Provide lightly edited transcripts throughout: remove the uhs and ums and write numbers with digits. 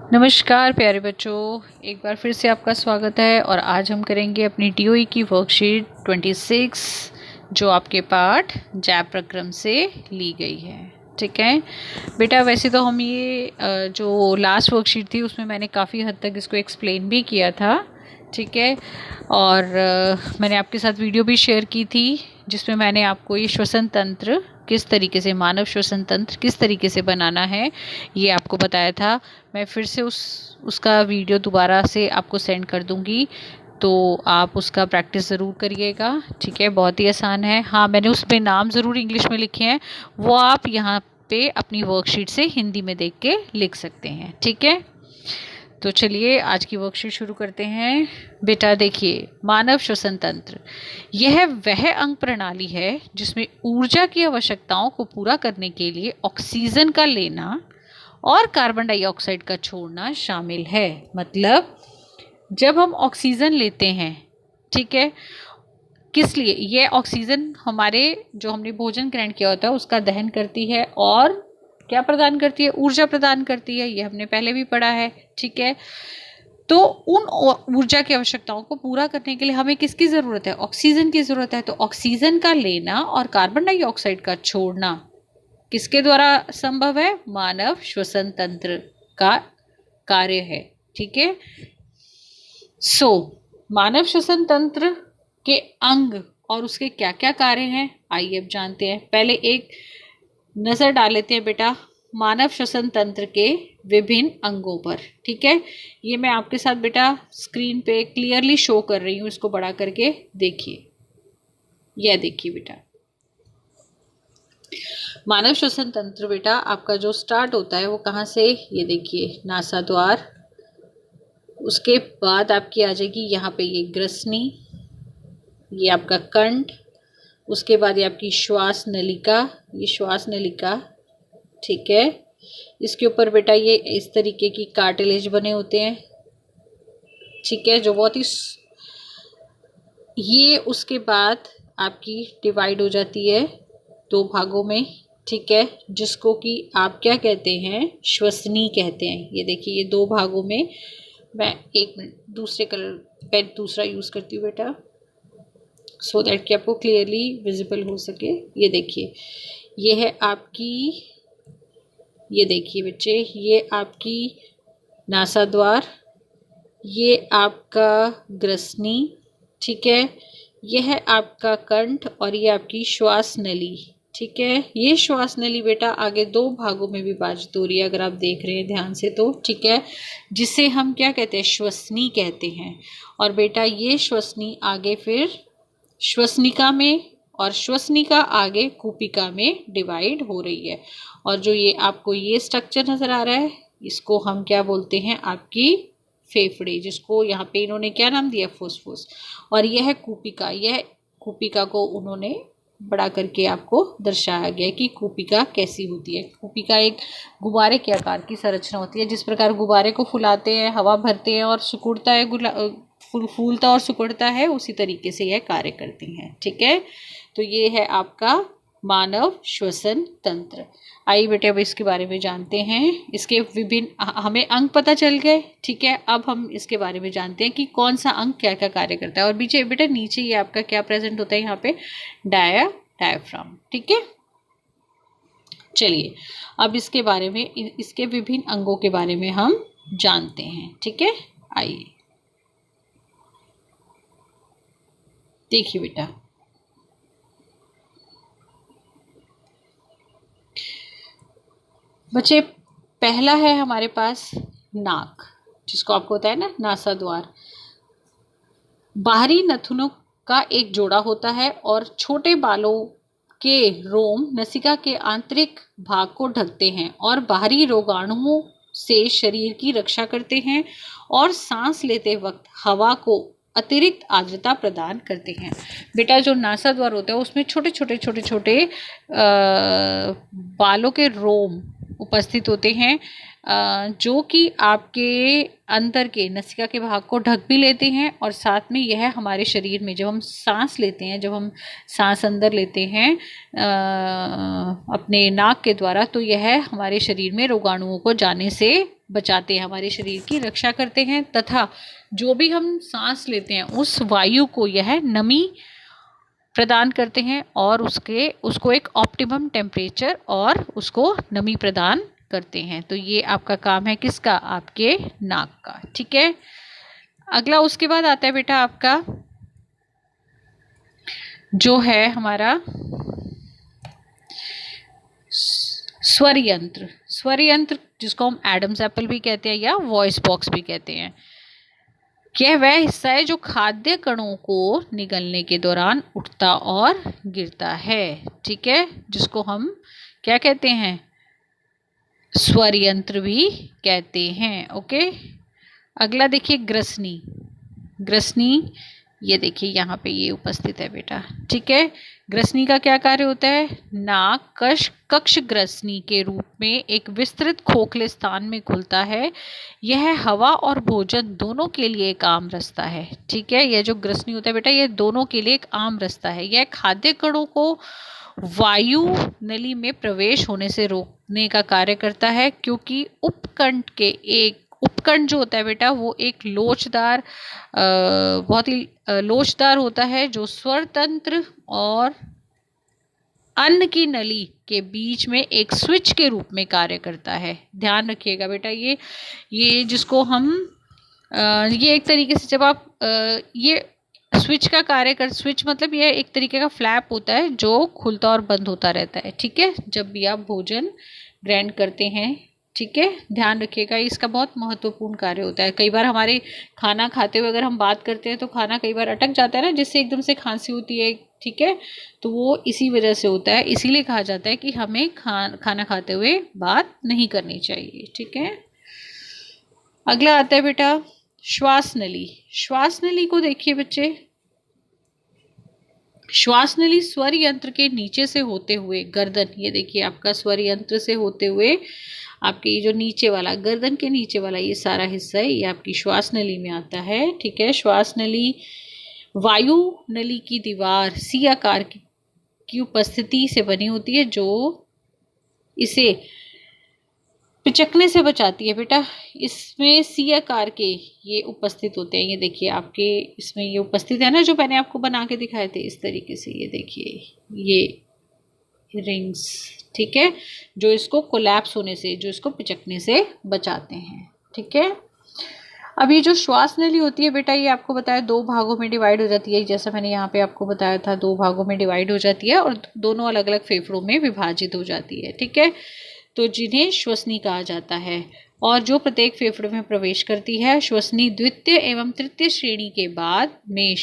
नमस्कार प्यारे बच्चों, एक बार फिर से आपका स्वागत है। और आज हम करेंगे अपनी टीओई की वर्कशीट 26 जो आपके पाठ जैप प्रक्रम से ली गई है। ठीक है बेटा, वैसे तो हम ये जो लास्ट वर्कशीट थी उसमें मैंने काफ़ी हद तक इसको एक्सप्लेन भी किया था। ठीक है, और मैंने आपके साथ वीडियो भी शेयर की थी जिसमें मैंने आपको ये श्वसन तंत्र किस तरीके से, मानव श्वसन तंत्र किस तरीके से बनाना है ये आपको बताया था। मैं फिर से उसका वीडियो दोबारा से आपको सेंड कर दूंगी, तो आप उसका प्रैक्टिस ज़रूर करिएगा। ठीक है, बहुत ही आसान है। हाँ, मैंने उसमें नाम ज़रूर इंग्लिश में लिखे हैं, वो आप यहाँ पे अपनी वर्कशीट से हिंदी में देख के लिख सकते हैं। ठीक है, तो चलिए आज की वर्कशीट शुरू करते हैं। बेटा देखिए, मानव श्वसन तंत्र यह वह अंग प्रणाली है जिसमें ऊर्जा की आवश्यकताओं को पूरा करने के लिए ऑक्सीजन का लेना और कार्बन डाइऑक्साइड का छोड़ना शामिल है। मतलब जब हम ऑक्सीजन लेते हैं, ठीक है, किस लिए? ये ऑक्सीजन हमारे जो हमने भोजन ग्रहण किया होता है उसका दहन करती है और क्या प्रदान करती है? ऊर्जा प्रदान करती है। ये हमने पहले भी पढ़ा है। ठीक है, तो उन ऊर्जा की आवश्यकताओं को पूरा करने के लिए हमें किसकी ज़रूरत है? ऑक्सीजन की ज़रूरत है। तो ऑक्सीजन का लेना और कार्बन डाइऑक्साइड का छोड़ना किसके द्वारा संभव है? मानव श्वसन तंत्र का कार्य है। ठीक है, मानव श्वसन तंत्र के अंग और उसके क्या क्या कार्य हैं, आइए अब जानते हैं। पहले एक नज़र डाल लेते हैं बेटा मानव श्वसन तंत्र के विभिन्न अंगों पर। ठीक है, ये मैं आपके साथ बेटा स्क्रीन पे क्लियरली शो कर रही हूँ, इसको बड़ा करके देखिए। यह देखिए बेटा, मानव श्वसन तंत्र बेटा आपका जो स्टार्ट होता है वो कहाँ से? ये देखिए, नासा द्वार। उसके बाद आपकी आ जाएगी यहाँ पे ये ग्रसनी, ये आपका कंठ। उसके बाद ये आपकी श्वास नलिका, ये श्वास नलिका। ठीक है, इसके ऊपर बेटा ये इस तरीके की कार्टिलेज बने होते हैं। ठीक है, जो बहुत ही ये उसके बाद आपकी डिवाइड हो जाती है दो भागों में। ठीक है, जिसको कि आप क्या कहते हैं? श्वसनी कहते हैं। ये देखिए, ये दो भागों में। मैं एक मिनट दूसरे कलर पेन दूसरा यूज़ करती हूँ बेटा, सो दैट कि आपको क्लियरली विजिबल हो सके। ये देखिए, ये है आपकी, ये देखिए बच्चे, ये आपकी नासा द्वार, ये आपका ग्रसनी। ठीक है, यह है आपका कंठ और ये आपकी श्वास नली। ठीक है, ये श्वास नली बेटा आगे दो भागों में विभाजित हो रही है, अगर आप देख रहे हैं ध्यान से तो। ठीक है, जिसे हम क्या कहते हैं? श्वसनी कहते हैं। और बेटा ये श्वसनी आगे फिर श्वसनिका में और श्वसनिका आगे कूपिका में डिवाइड हो रही है। और जो ये आपको ये स्ट्रक्चर नज़र आ रहा है इसको हम क्या बोलते हैं? आपकी फेफड़े, जिसको यहाँ पे इन्होंने क्या नाम दिया? फुसफुस। और यह है कूपिका। यह कूपिका को उन्होंने बड़ा करके आपको दर्शाया गया है कि कूपिका कैसी होती है। कूपिका एक गुब्बारे के आकार की संरचना होती है। जिस प्रकार गुब्बारे को फुलाते हैं, हवा भरते हैं और सिकुड़ता है, फूलता और सिकुड़ता है, उसी तरीके से यह कार्य करती हैं। ठीक है, तो ये है आपका मानव श्वसन तंत्र। आइए बेटे अब इसके बारे में जानते हैं। इसके विभिन्न हमें अंग पता चल गए। ठीक है, अब हम इसके बारे में जानते हैं कि कौन सा अंग क्या क्या कार्य करता है। और बीच बेटा नीचे ये आपका क्या प्रेजेंट होता है? यहाँ पे डायाफ्राम। ठीक है, चलिए अब इसके बारे में, इसके विभिन्न अंगों के बारे में हम जानते हैं। ठीक है, आइए देखिए बेटा, बच्चे पहला है हमारे पास नाक, जिसको आपको होता है ना नासा द्वार। बाहरी नथुनों का एक जोड़ा होता है और छोटे बालों के रोम नसिका के आंतरिक भाग को ढकते हैं और बाहरी रोगाणुओं से शरीर की रक्षा करते हैं और सांस लेते वक्त हवा को अतिरिक्त आर्द्रता प्रदान करते हैं। बेटा जो नासा द्वार होता है उसमें छोटे छोटे बालों के रोम उपस्थित होते हैं, जो कि आपके अंदर के नसिका के भाग को ढक भी लेते हैं। और साथ में यह हमारे शरीर में जब हम सांस लेते हैं, जब हम सांस अंदर लेते हैं अपने नाक के द्वारा, तो यह हमारे शरीर में रोगाणुओं को जाने से बचाते हैं, हमारे शरीर की रक्षा करते हैं, तथा जो भी हम सांस लेते हैं उस वायु को यह नमी प्रदान करते हैं और उसको एक ऑप्टिमम टेम्परेचर और उसको नमी प्रदान करते हैं। तो ये आपका काम है किसका? आपके नाक का। ठीक है, अगला उसके बाद आता है बेटा आपका जो है हमारा स्वर यंत्र। स्वर यंत्र जिसको हम एडम्स एप्पल भी कहते हैं या वॉइस बॉक्स भी कहते हैं, यह वह हिस्सा है जो खाद्य कणों को निगलने के दौरान उठता और गिरता है। ठीक है, जिसको हम क्या कहते हैं? स्वर यंत्र भी कहते हैं। ओके, अगला देखिए ग्रसनी। ग्रसनी ये देखिए यहाँ पे ये उपस्थित है बेटा। ठीक है, ग्रसनी का क्या कार्य होता है? नाक कक्ष ग्रसनी के रूप में एक विस्तृत खोखले स्थान में खुलता है। यह हवा और भोजन दोनों के लिए एक आम रास्ता है। ठीक है, यह जो ग्रसनी होता है बेटा, यह दोनों के लिए एक आम रास्ता है। यह खाद्य कणों को वायु नली में प्रवेश होने से रोकने का कार्य करता है, क्योंकि उपकंठ जो होता है बेटा वो एक लोचदार बहुत ही लोचदार होता है, जो स्वर तंत्र और अन्न की नली के बीच में एक स्विच के रूप में कार्य करता है। ध्यान रखिएगा बेटा, ये जिसको हम ये एक तरीके से जब आप ये स्विच का कार्य कर, स्विच मतलब यह एक तरीके का फ्लैप होता है जो खुलता और बंद होता रहता है। ठीक है, जब भी आप भोजन ग्रहण करते हैं। ठीक है, ध्यान रखिएगा, इसका बहुत महत्वपूर्ण कार्य होता है। कई बार हमारे खाना खाते हुए अगर हम बात करते हैं तो खाना कई बार अटक जाता है ना, जिससे एकदम से खांसी होती है। ठीक है, तो वो इसी वजह से होता है, इसीलिए कहा जाता है कि हमें खाना खाते हुए बात नहीं करनी चाहिए। ठीक है, अगला आता है बेटा श्वास नली। श्वास नली को देखिए बच्चे, श्वास नली स्वर यंत्र के नीचे से होते हुए गर्दन, ये देखिए आपका स्वर यंत्र से होते हुए आपके ये जो नीचे वाला गर्दन के नीचे वाला ये सारा हिस्सा है, ये आपकी श्वास नली में आता है। ठीक है, श्वास नली वायु नली की दीवार सी आकार की उपस्थिति से बनी होती है, जो इसे पिचकने से बचाती है बेटा। इसमें सी आकार के ये उपस्थित होते हैं, ये देखिए आपके इसमें ये उपस्थित है ना, जो मैंने आपको बना के दिखाए थे इस तरीके से, ये देखिए ये रिंग्स। ठीक है, जो इसको कोलैप्स होने से, जो इसको पिचकने से बचाते हैं। ठीक है, अब ये जो श्वास नली होती है बेटा, ये आपको बताया 2 भागों में डिवाइड हो जाती है, जैसा मैंने यहाँ पे आपको बताया था 2 भागों में डिवाइड हो जाती है और दोनों अलग अलग फेफड़ों में विभाजित हो जाती है। ठीक है, तो जिन्हें श्वसनी कहा जाता है और जो प्रत्येक फेफड़े में प्रवेश करती है। श्वसनी द्वितीय एवं तृतीय श्रेणी के बाद में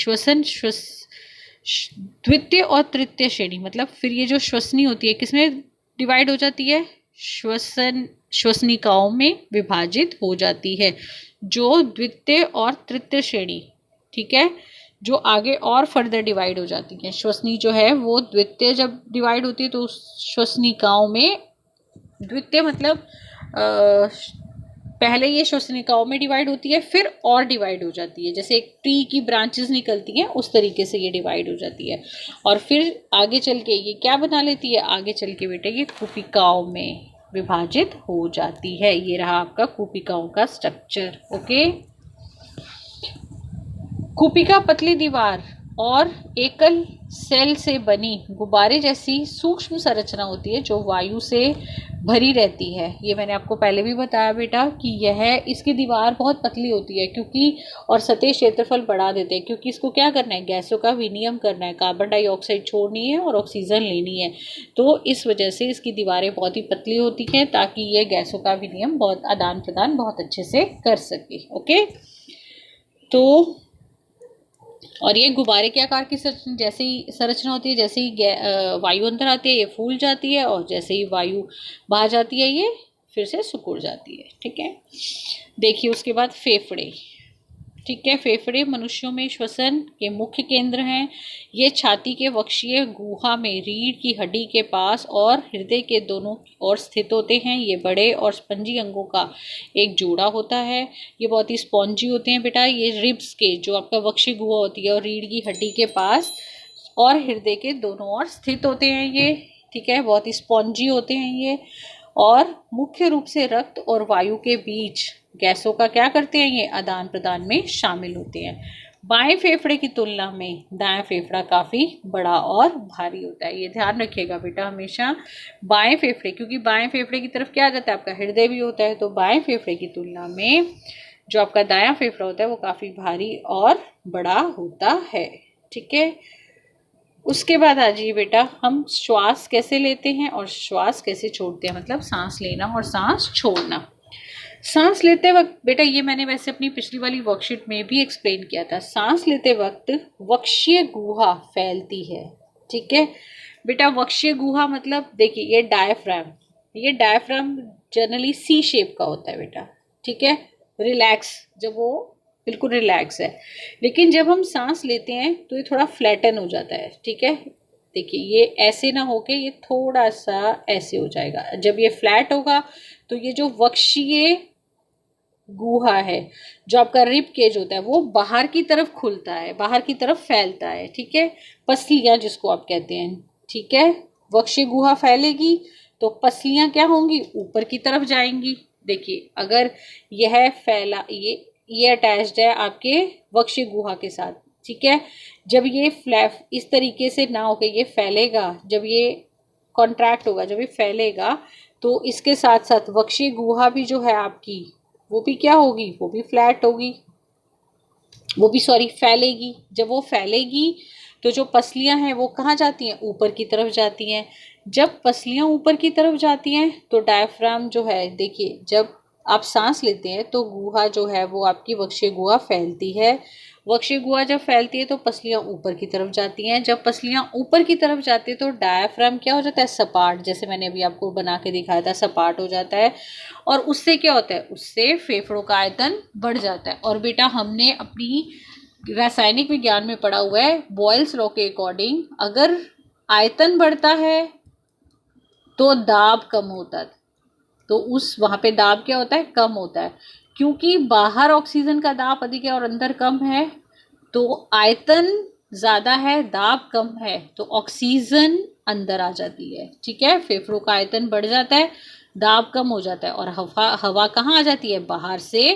द्वितीय और तृतीय श्रेणी, मतलब फिर ये जो श्वसनी होती है किसमें डिवाइड हो जाती है? श्वसनिकाओं में विभाजित हो जाती है, जो द्वितीय और तृतीय श्रेणी। ठीक है, जो आगे और फर्दर डिवाइड हो जाती है। श्वसनी जो है वो द्वितीय जब डिवाइड होती है तो श्वसनिकाओं में, द्वितीय मतलब पहले ये श्वसनिकाओं में डिवाइड होती है, फिर और डिवाइड हो जाती है, जैसे एक ट्री की ब्रांचेस निकलती हैं उस तरीके से ये डिवाइड हो जाती है, और फिर आगे चल के ये क्या बना लेती है? आगे चल के बेटे ये कूपिकाओं में विभाजित हो जाती है। ये रहा आपका कूपिकाओं का स्ट्रक्चर। ओके, कूपिका पतली दीवार और एकल सेल से बनी गुब्बारे जैसी सूक्ष्म संरचना होती है, जो वायु से भरी रहती है। ये मैंने आपको पहले भी बताया बेटा कि इसकी दीवार बहुत पतली होती है, क्योंकि और सतह क्षेत्रफल बढ़ा देते हैं, क्योंकि इसको क्या करना है? गैसों का विनिमय करना है, कार्बन डाइऑक्साइड छोड़नी है और ऑक्सीजन लेनी है। तो इस वजह से इसकी दीवारें बहुत ही पतली होती हैं, ताकि ये गैसों का विनिमय बहुत आदान प्रदान बहुत अच्छे से कर सके। ओके, तो और ये गुब्बारे के आकार की जैसे ही संरचना होती है, जैसे ही वायु अंदर आती है ये फूल जाती है, और जैसे ही वायु बाहर जाती है ये फिर से सिकुड़ जाती है। ठीक है, देखिए उसके बाद फेफड़े। ठीक है, फेफड़े मनुष्यों में श्वसन के मुख्य केंद्र हैं। ये छाती के वक्षीय गुहा में रीढ़ की हड्डी के पास और हृदय के दोनों ओर स्थित होते हैं। ये बड़े और स्पंजी अंगों का एक जोड़ा होता है। ये बहुत ही स्पॉन्जी होते हैं बेटा। ये रिब्स के जो आपका वक्षीय गुहा होती है और रीढ़ की हड्डी के पास और हृदय के दोनों ओर स्थित होते हैं ये। ठीक है, बहुत ही स्पॉन्जी होते हैं ये, और मुख्य रूप से रक्त और वायु के बीच गैसों का क्या करते हैं, ये आदान प्रदान में शामिल होते हैं। बाएं फेफड़े की तुलना में दायां फेफड़ा काफी बड़ा और भारी होता है। ये ध्यान रखिएगा बेटा हमेशा, बाएं फेफड़े, क्योंकि बाएं फेफड़े की तरफ क्या आ जाता है, आपका हृदय भी होता है, तो बाएं फेफड़े की तुलना में जो आपका दायां फेफड़ा होता है वो काफी भारी और बड़ा होता है। ठीक है, उसके बाद आ जाइए बेटा, हम श्वास कैसे लेते हैं और श्वास कैसे छोड़ते हैं, मतलब सांस लेना और सांस छोड़ना। सांस लेते वक्त बेटा, ये मैंने वैसे अपनी पिछली वाली वर्कशीट में भी एक्सप्लेन किया था, सांस लेते वक्त वक्षीय गुहा फैलती है। ठीक है बेटा, वक्षीय गुहा मतलब देखिए ये डायफ्राम जनरली सी शेप का होता है बेटा। ठीक है, रिलैक्स, जब वो बिल्कुल रिलैक्स है, लेकिन जब हम सांस लेते हैं तो ये थोड़ा फ्लैटन हो जाता है। ठीक है, देखिए ये ऐसे ना होके ये थोड़ा सा ऐसे हो जाएगा। जब ये फ्लैट होगा तो ये जो वक्षीय गुहा है, जो आपका रिब केज होता है, वो बाहर की तरफ खुलता है, बाहर की तरफ फैलता है। ठीक है, पसलियां जिसको आप कहते हैं। ठीक है, वक्षीय गुहा फैलेगी तो पसलियां क्या होंगी, ऊपर की तरफ जाएंगी। देखिए अगर यह फैला, ये अटैच्ड है आपके वक्षीय गुहा के साथ। ठीक है, जब ये फ्लैप इस तरीके से ना होकर ये फैलेगा, जब ये कॉन्ट्रैक्ट होगा, जब ये फैलेगा तो इसके साथ साथ वक्षीय गुहा भी जो है आपकी, वो भी क्या होगी, वो भी फ्लैट होगी, वो भी फैलेगी। जब वो फैलेगी तो जो पसलियां हैं वो कहाँ जाती हैं, ऊपर की तरफ जाती हैं। जब पसलियां ऊपर की तरफ जाती हैं तो डायफ्राम जो है, देखिए जब आप सांस लेते हैं तो गुहा जो है वो आपकी वक्षीय गुहा फैलती है। वक्षीय गुहा जब फैलती है तो पसलियां ऊपर की तरफ जाती हैं। जब पसलियां ऊपर की तरफ जाती है तो डायफ्राम क्या हो जाता है, सपाट, जैसे मैंने अभी आपको बना के दिखाया था, सपाट हो जाता है। और उससे क्या होता है, उससे फेफड़ों का आयतन बढ़ जाता है। और बेटा हमने अपनी रासायनिक विज्ञान में पढ़ा हुआ है, बॉयल्स लॉ के अकॉर्डिंग अगर आयतन बढ़ता है तो दाब कम होता है, तो उस वहाँ पे दाब क्या होता है, कम होता है। क्योंकि बाहर ऑक्सीजन का दाब अधिक है और अंदर कम है, तो आयतन ज़्यादा है, दाब कम है, तो ऑक्सीजन अंदर आ जाती है। ठीक है, फेफड़ों का आयतन बढ़ जाता है, दाब कम हो जाता है और हवा कहाँ आ जाती है, बाहर से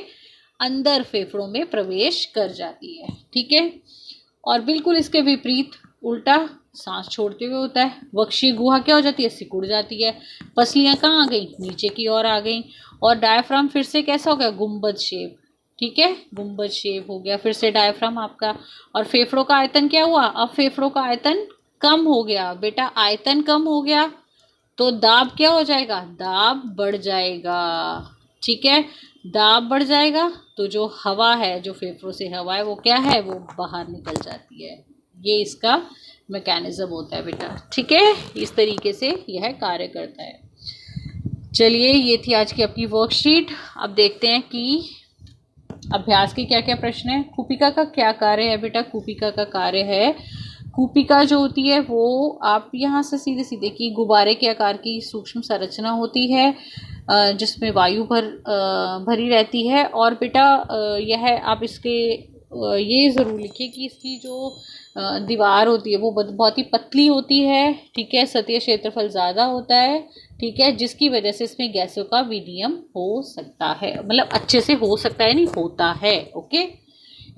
अंदर फेफड़ों में प्रवेश कर जाती है। ठीक है, और बिल्कुल इसके विपरीत उल्टा सांस छोड़ते हुए होता है। वक्षीय गुहा क्या हो जाती है, सिकुड़ जाती है, पसलियां कहाँ आ गई, नीचे की ओर आ गई, और डायफ्राम फिर से कैसा हो गया, गुंबद शेप। ठीक है, गुंबद शेप हो गया फिर से डायफ्राम आपका। और फेफड़ों का आयतन क्या हुआ, अब फेफड़ों का आयतन कम हो गया बेटा, आयतन कम हो गया तो दाब क्या हो जाएगा, दाब बढ़ जाएगा। ठीक है, दाब बढ़ जाएगा तो जो हवा है, जो फेफड़ों से हवा है, वो क्या है, वो बाहर निकल जाती है। ये इसका मैकेनिज्म होता है बेटा। ठीक है, इस तरीके से यह कार्य करता है। चलिए, ये थी आज की अपनी वर्कशीट। अब देखते हैं कि अभ्यास के क्या क्या प्रश्न है। कूपिका का क्या कार्य है बेटा, कूपिका का कार्य है, कूपिका जो होती है वो आप यहाँ से सीधे सीधे की गुब्बारे के आकार की सूक्ष्म संरचना होती है जिसमें वायु भरी रहती है। और बेटा यह आप इसके ये ज़रूर लिखिए कि इसकी जो दीवार होती है वो बहुत ही पतली होती है। ठीक है, सतह क्षेत्रफल ज़्यादा होता है। ठीक है, जिसकी वजह से इसमें गैसों का विनिमय हो सकता है, मतलब अच्छे से हो सकता है नहीं, होता है। ओके,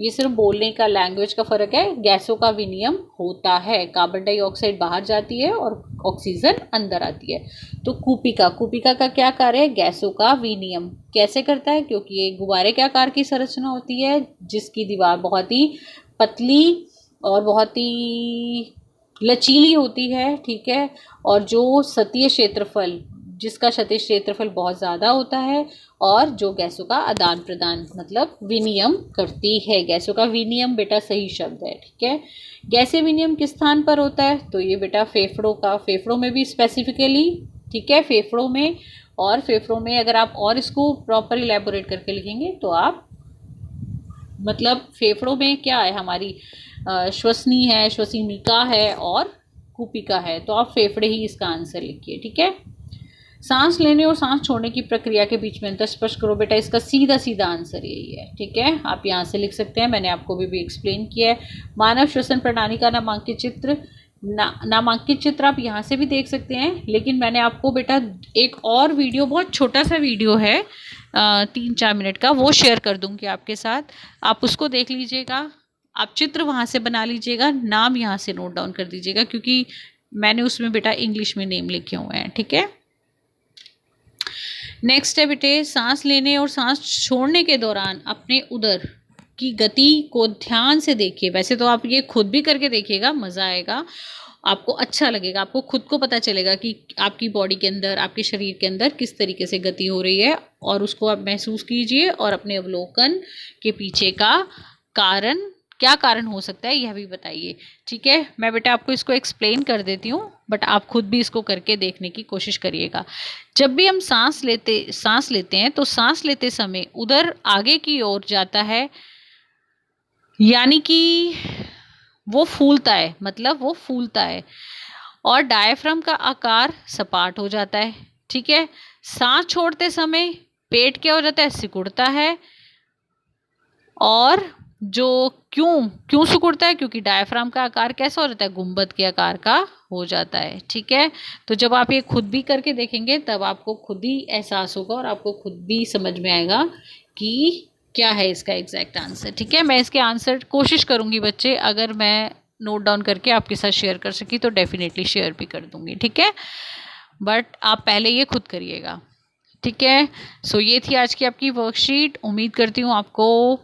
ये सिर्फ बोलने का, लैंग्वेज का फ़र्क है। गैसों का विनिमय होता है, कार्बन डाइऑक्साइड बाहर जाती है और ऑक्सीजन अंदर आती है। तो कूपिका का क्या कार्य है, गैसों का विनिमय कैसे करता है, क्योंकि ये गुब्बारे के आकार की संरचना होती है जिसकी दीवार बहुत ही पतली और बहुत ही लचीली होती है। ठीक है, और जो सतहीय क्षेत्रफल, जिसका सतही क्षेत्रफल बहुत ज़्यादा होता है और जो गैसों का आदान प्रदान मतलब विनिमय करती है। गैसों का विनिमय बेटा सही शब्द है। ठीक है, गैसीय विनिमय किस स्थान पर होता है, तो ये बेटा फेफड़ों में भी स्पेसिफिकली। ठीक है, फेफड़ों में अगर आप और इसको प्रॉपर इलेबोरेट करके लिखेंगे तो आप मतलब फेफड़ों में क्या है, हमारी श्वसनी है, श्वसनिका है और कूपिका है, तो आप फेफड़े ही इसका आंसर लिखिए। ठीक है, सांस लेने और सांस छोड़ने की प्रक्रिया के बीच में अंतर स्पष्ट करो बेटा, इसका सीधा आंसर यही है। ठीक है, आप यहाँ से लिख सकते हैं, मैंने आपको भी एक्सप्लेन किया है। मानव श्वसन प्रणाली का नामांकित चित्र, नामांकित चित्र आप यहाँ से भी देख सकते हैं, लेकिन मैंने आपको बेटा एक और वीडियो, बहुत छोटा सा वीडियो है 3-4 मिनट का, वो शेयर कर दूंगी आपके साथ, आप उसको देख लीजिएगा। आप चित्र वहाँ से बना लीजिएगा, नाम यहाँ से नोट डाउन कर दीजिएगा, क्योंकि मैंने उसमें बेटा इंग्लिश में नेम लिखे हुए हैं, ठीक है। नेक्स्ट है बेटे, सांस लेने और सांस छोड़ने के दौरान अपने उदर की गति को ध्यान से देखिए। वैसे तो आप ये खुद भी करके देखिएगा, मज़ा आएगा, आपको अच्छा लगेगा, आपको खुद को पता चलेगा कि आपकी बॉडी के अंदर, आपके शरीर के अंदर किस तरीके से गति हो रही है, और उसको आप महसूस कीजिए और अपने अवलोकन के पीछे का कारण, क्या कारण हो सकता है यह भी बताइए, ठीक है। मैं बेटा आपको इसको एक्सप्लेन कर देती हूँ, बट आप खुद भी इसको करके देखने की कोशिश करिएगा। जब भी हम सांस लेते हैं तो सांस लेते समय उदर आगे की ओर जाता है, यानी कि वो फूलता है, मतलब वो फूलता है, और डायफ्राम का आकार सपाट हो जाता है, ठीक है। सांस छोड़ते समय पेट क्या हो जाता है, सिकुड़ता है, और जो क्यों सिकुड़ता है, क्योंकि डायफ्राम का आकार कैसा हो जाता है, गुंबद के आकार का हो जाता है, ठीक है। तो जब आप ये खुद भी करके देखेंगे तब आपको खुद ही एहसास होगा और आपको खुद भी समझ में आएगा कि क्या है इसका एग्जैक्ट आंसर, ठीक है। मैं इसके आंसर कोशिश करूँगी बच्चे, अगर मैं नोट डाउन करके आपके साथ शेयर कर सकी तो डेफिनेटली शेयर भी कर दूँगी, ठीक है। बट आप पहले ये खुद करिएगा, ठीक है। सो ये थी आज की आपकी वर्कशीट, उम्मीद करती हूँ आपको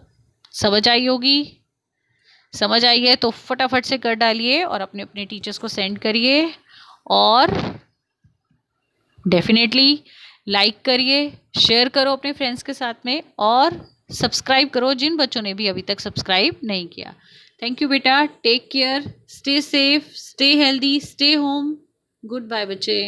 समझ आई होगी। समझ आई है तो फटाफट से कर डालिए और अपने अपने टीचर्स को सेंड करिए, और डेफिनेटली लाइक करिए, शेयर करो अपने फ्रेंड्स के साथ में, और सब्सक्राइब करो जिन बच्चों ने भी अभी तक सब्सक्राइब नहीं किया। थैंक यू बेटा, take care, stay safe, stay healthy, stay home, good bye बच्चे।